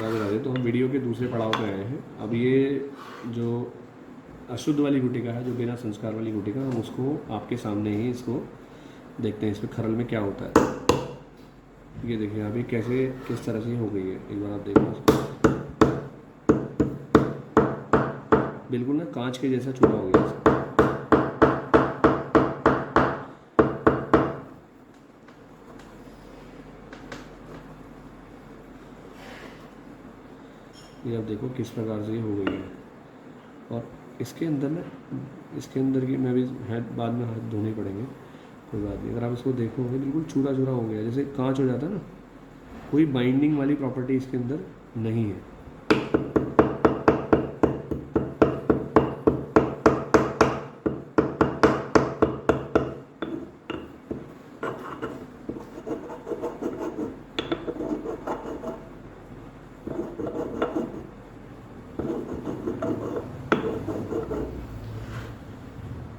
बता दें तो हम वीडियो के दूसरे पड़ाव पे आए हैं। अब ये जो अशुद्ध वाली गुटिका है, जो बिना संस्कार वाली गुटिका, हम उसको आपके सामने ही इसको देखते हैं, इसमें खरल में क्या होता है। ये देखिए अभी कैसे किस तरह से हो गई है, एक बार आप देखो इसको। बिल्कुल ना कांच के जैसा चूड़ा हो गया इसका। ये आप देखो किस प्रकार से ये हो गई है। और इसके अंदर ना, इसके अंदर की मैं भी बाद में हाथ धोने पड़ेंगे, कोई बात नहीं। अगर आप इसको देखोगे बिल्कुल चूड़ा चूड़ा हो गया, जैसे कांच हो जाता है ना, कोई बाइंडिंग वाली प्रॉपर्टी इसके अंदर नहीं है।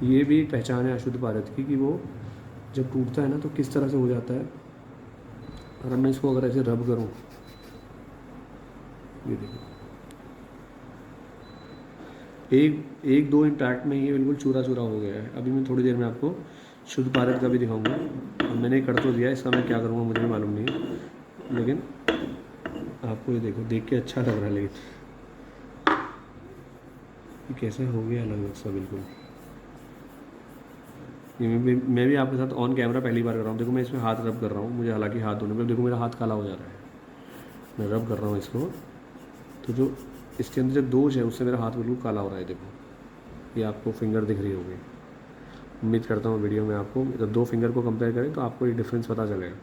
ये भी एक पहचान है अशुद्ध भारत की कि वो जब टूटता है ना तो किस तरह से हो जाता है। और अब मैं इसको अगर ऐसे रब करूं, ये देखो एक दो इंटैक्ट में ये बिल्कुल चूरा चूरा हो गया है। अभी मैं थोड़ी देर में आपको शुद्ध भारत का भी दिखाऊंगा। अब मैंने कर तो दिया, इसका मैं क्या करूँगा मुझे भी मालूम नहीं है, लेकिन आपको ये देखो देख के अच्छा लग रहा है। लेकिन ये कैसे हो गया अलग अलग सा बिल्कुल। ये मैं भी आपके साथ ऑन कैमरा पहली बार कर रहा हूँ। देखो मैं इसमें हाथ रब कर रहा हूँ, मुझे हालांकि हाथ धोने पर देखो मेरा हाथ काला हो जा रहा है। मैं रब कर रहा हूँ इसको, तो जो इसके अंदर जो दोष है उससे मेरा हाथ बिल्कुल काला हो रहा है। देखो ये आपको फिंगर दिख रही होगी, उम्मीद करता हूँ वीडियो में आपको जब दो फिंगर को कंपेयर करें तो आपको ये डिफरेंस पता चलेगा।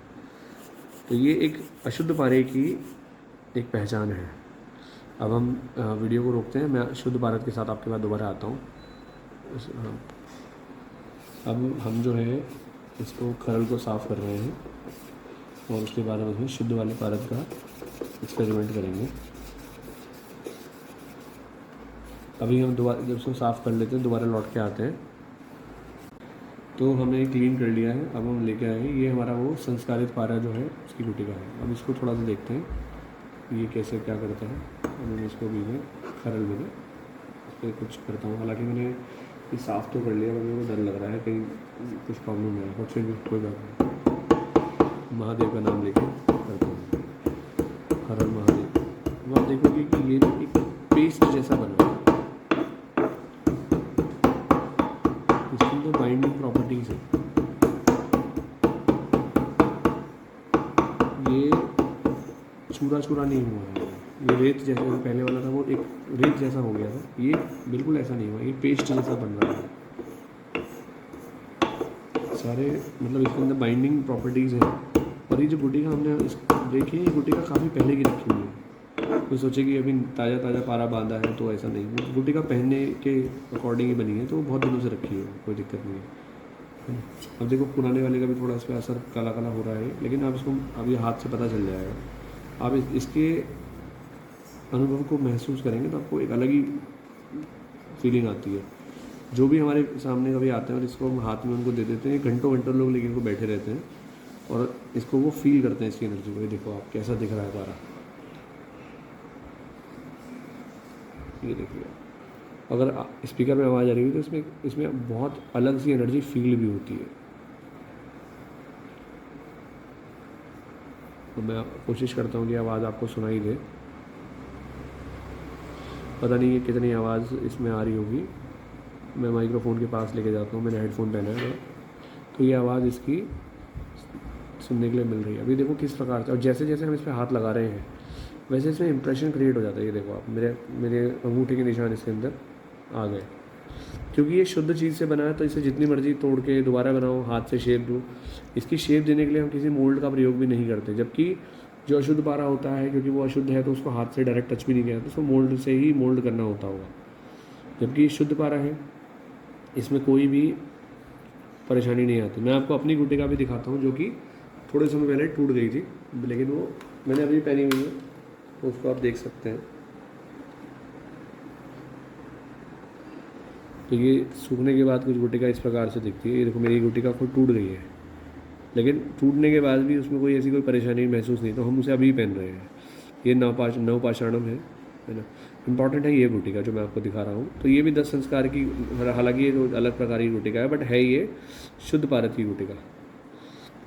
तो ये एक अशुद्ध पारे की एक पहचान है। अब हम वीडियो को रोकते हैं, मैं शुद्ध भारत के साथ आपके पास दोबारा आता हूँ। अब हम जो है इसको खरल को साफ़ कर रहे हैं और उसके बाद हम इसमें शुद्ध वाले भारत का एक्सपेरिमेंट करेंगे। अभी हम दोबारा जब इसको साफ़ कर लेते हैं दोबारा लौट के आते हैं। तो हमने क्लीन कर लिया है, अब हम लेके आए हैं ये हमारा वो संस्कारित पारा जो है उसकी गुटिका है। अब इसको थोड़ा सा देखते हैं ये कैसे क्या करता है। अब मैं इसको भी मैं खरल में इस पर कुछ करता हूँ। हालांकि मैंने ये साफ़ तो कर लिया, मेरे को डर लग रहा है कहीं कुछ प्रॉब्लम है, और फिर भी कोई बात नहीं, महादेव का नाम लेके करता हूँ। हर हर महादेव। अब आप देखोगे कि ये एक पेस्ट जैसा बन रहा है, इसकी जो बाइंडिंग प्रॉपर्टीज़ है ये चूरा चूरा नहीं हुआ है। ये रेत जैसा जो पहले वाला था वो एक रेत जैसा हो गया था, ये बिल्कुल ऐसा नहीं हुआ, ये पेस्ट जैसा बन रहा है सारे, मतलब इसके अंदर बाइंडिंग प्रॉपर्टीज़ हैं। और ये जो गुटिका हमने देखी है, ये गुटिका काफ़ी पहले की रखी हुई है। कोई सोचे कि अभी ताज़ा ताज़ा पारा बांधा है, तो ऐसा नहीं, गुटिका पहनने के अकॉर्डिंग ही बनी है, तो वो बहुत दिनों से रखी है, कोई दिक्कत नहीं है। अब देखो पुराने वाले का भी थोड़ा इस पर असर काला काला हो रहा है, लेकिन आप इसको अभी हाथ से पता चल जाएगा। आप इसके अनुभव को महसूस करेंगे तो आपको एक अलग ही फीलिंग आती है। जो भी हमारे सामने कभी आते हैं और इसको हम हाथ में उनको दे देते हैं, घंटों घंटों लोग लेकिन इनको बैठे रहते हैं और इसको वो फील करते हैं इसकी एनर्जी को। ये देखो आप कैसा दिख रहा है पारा, ये देखिए। अगर स्पीकर में आवाज़ आ रही है तो इसमें बहुत अलग सी एनर्जी फील भी होती है। तो मैं कोशिश करता हूँ कि आवाज़ आपको सुनाई दे। पता नहीं ये कितनी आवाज़ इसमें आ रही होगी, मैं माइक्रोफोन के पास लेके जाता हूँ, मैंने हेडफोन पहना है तो ये आवाज़ इसकी सुनने के लिए मिल रही है। अभी देखो किस प्रकार से, और जैसे जैसे हम इस पर हाथ लगा रहे हैं वैसे इसमें इंप्रेशन क्रिएट हो जाता है। ये देखो आप मेरे अंगूठे के निशान इसके अंदर आ गए, क्योंकि ये शुद्ध चीज़ से बना है तो इसे जितनी मर्जी तोड़ के दोबारा बनाओ, हाथ से शेप दो, इसकी शेप देने के लिए हम किसी मोल्ड का प्रयोग भी नहीं करते। जबकि जो अशुद्ध पारा होता है, क्योंकि वो अशुद्ध है तो उसको हाथ से डायरेक्ट टच भी नहीं किया, तो उसको मोल्ड से ही मोल्ड करना होता होगा। जबकि शुद्ध पारा है, इसमें कोई भी परेशानी नहीं आती। मैं आपको अपनी गुटिका भी दिखाता हूँ जो कि थोड़े समय पहले टूट गई थी, लेकिन वो मैंने अभी पहनी हुई है, तो उसको आप देख सकते हैं। तो ये सूखने के बाद कुछ गुटिका इस प्रकार से दिखती है। ये देखो मेरी गुटिका खुद टूट गई है, लेकिन टूटने के बाद भी उसमें कोई ऐसी कोई परेशानी महसूस नहीं, तो हम उसे अभी पहन रहे हैं। ये नवपाषाणम है ना। इम्पॉर्टेंट है ये गुटिका जो मैं आपको दिखा रहा हूँ। तो ये भी 10 संस्कार की, हालांकि ये तो अलग प्रकार की गुटिका है, बट है ये शुद्ध पारद की गुटिका।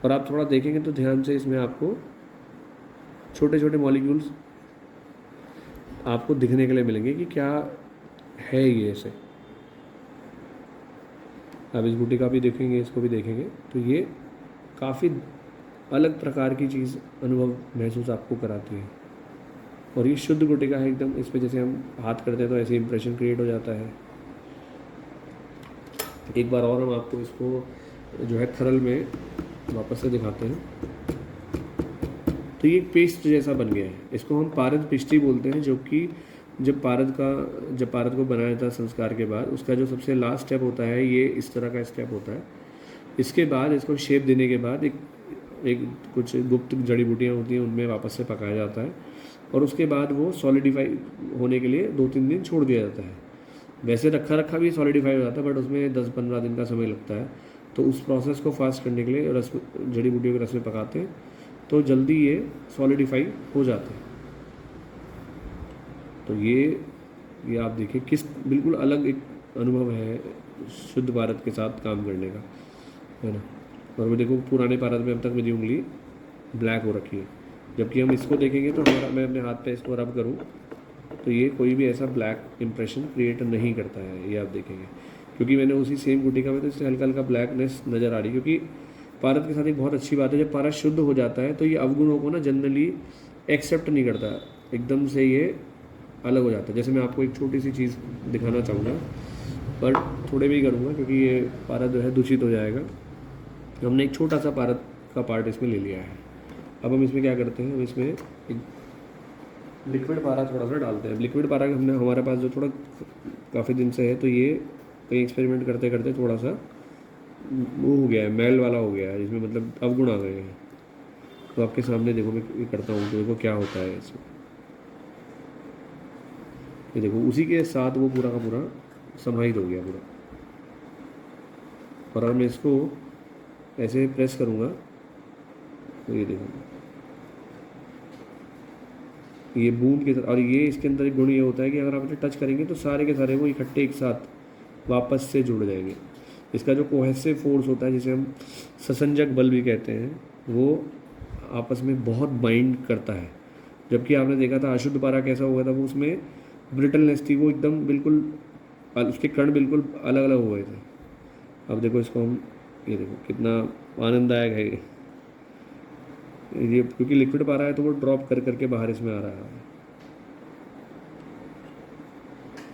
और आप थोड़ा देखेंगे तो ध्यान से, इसमें आपको छोटे छोटे मॉलिक्यूल्स आपको दिखने के लिए मिलेंगे कि क्या है ये ऐसे। आप इस गुटिका भी देखेंगे, इसको भी देखेंगे, तो ये काफ़ी अलग प्रकार की चीज़ अनुभव महसूस आपको कराती है। और ये शुद्ध गुटिका है एकदम। इस पर जैसे हम हाथ करते हैं तो ऐसे इंप्रेशन क्रिएट हो जाता है। एक बार और हम आपको इसको जो है थर्मल में वापस से दिखाते हैं। तो ये एक पेस्ट जैसा बन गया है। इसको हम पारद पिष्टि बोलते हैं, जो कि जब पारद को बनाया था संस्कार के बाद, उसका जो सबसे लास्ट स्टेप होता है ये इस तरह का स्टेप होता है। इसके बाद इसको शेप देने के बाद एक कुछ गुप्त जड़ी बूटियाँ होती हैं, उनमें वापस से पकाया जाता है और उसके बाद वो सॉलिडिफाई होने के लिए 2-3 दिन छोड़ दिया जाता है। वैसे रखा भी सॉलिडिफाई हो जाता है, बट उसमें 10-15 दिन का समय लगता है। तो उस प्रोसेस को फास्ट करने के लिए रस जड़ी बूटियों के रस में पकाते हैं, तो जल्दी ये सॉलिडिफाई हो जाते हैं। तो ये आप देखिए किस बिल्कुल अलग एक अनुभव है शुद्ध पारद के साथ काम करने का, है ना। और वो देखो पुराने पारद में अब तक मेरी उंगली ब्लैक हो रखी है, जबकि हम इसको देखेंगे तो मैं अपने हाथ पे इसको रब करूँ तो ये कोई भी ऐसा ब्लैक इंप्रेशन क्रिएट नहीं करता है। ये आप देखेंगे, क्योंकि मैंने उसी सेम गुटिका में तो इससे हल्का हल्का ब्लैकनेस नज़र आ रही है। क्योंकि पारद के साथ एक बहुत अच्छी बात है, जब पारद शुद्ध हो जाता है तो ये अवगुणों को ना जनरली एक्सेप्ट नहीं करता, एकदम से ये अलग हो जाता है। जैसे मैं आपको एक छोटी सी चीज़ दिखाना चाहूँगा, पर थोड़े भी करूँगा क्योंकि ये पारद जो है दूषित हो जाएगा। हमने एक छोटा सा पारद का पार्ट इसमें ले लिया है। अब हम इसमें क्या करते हैं, हम इसमें एक लिक्विड पारा थोड़ा सा डालते हैं। लिक्विड पारा हमारे पास जो थोड़ा काफ़ी दिन से है, तो ये कहीं एक्सपेरिमेंट करते करते थोड़ा सा वो हो गया है, मैल वाला हो गया है, जिसमें मतलब अवगुण आ गए हैं। तो आपके सामने देखो मैं ये करता हूँ तो देखो क्या होता है इसमें। ये देखो उसी के साथ वो पूरा का पूरा समाहित हो गया पूरा। और अगर मैं इसको ऐसे प्रेस करूँगा तो ये देखो ये बूंद के साथ, और ये इसके अंदर एक गुण ये होता है कि अगर आप इसे टच करेंगे तो सारे के सारे वो इकट्ठे एक साथ वापस से जुड़ जाएंगे। इसका जो कोहेसिव फोर्स होता है, जिसे हम ससंजक बल भी कहते हैं, वो आपस में बहुत बाइंड करता है। जबकि आपने देखा था अशुद्ध पारा कैसा हुआ था, वो उसमें ब्रिटलनेस थी, वो एकदम बिल्कुल उसके कण बिल्कुल अलग अलग हो गए थे। अब देखो इसको हम, ये देखो कितना आनंददायक है ये, क्योंकि लिक्विड पारा है तो वो ड्रॉप कर करके बाहर इसमें आ रहा है।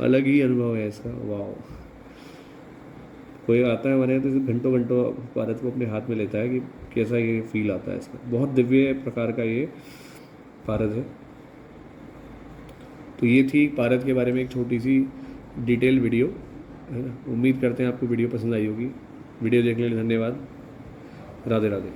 अलग ही अनुभव है इसका, वाह। कोई आता है हमारे यहाँ तो घंटों घंटों पारद को अपने हाथ में लेता है कि कैसा ये फील आता है इसका। बहुत दिव्य प्रकार का ये पारद है। तो ये थी पारद के बारे में एक छोटी सी डिटेल वीडियो, है ना। उम्मीद करते हैं आपको वीडियो पसंद आई होगी। वीडियो देखने के लिए धन्यवाद। राधे राधे।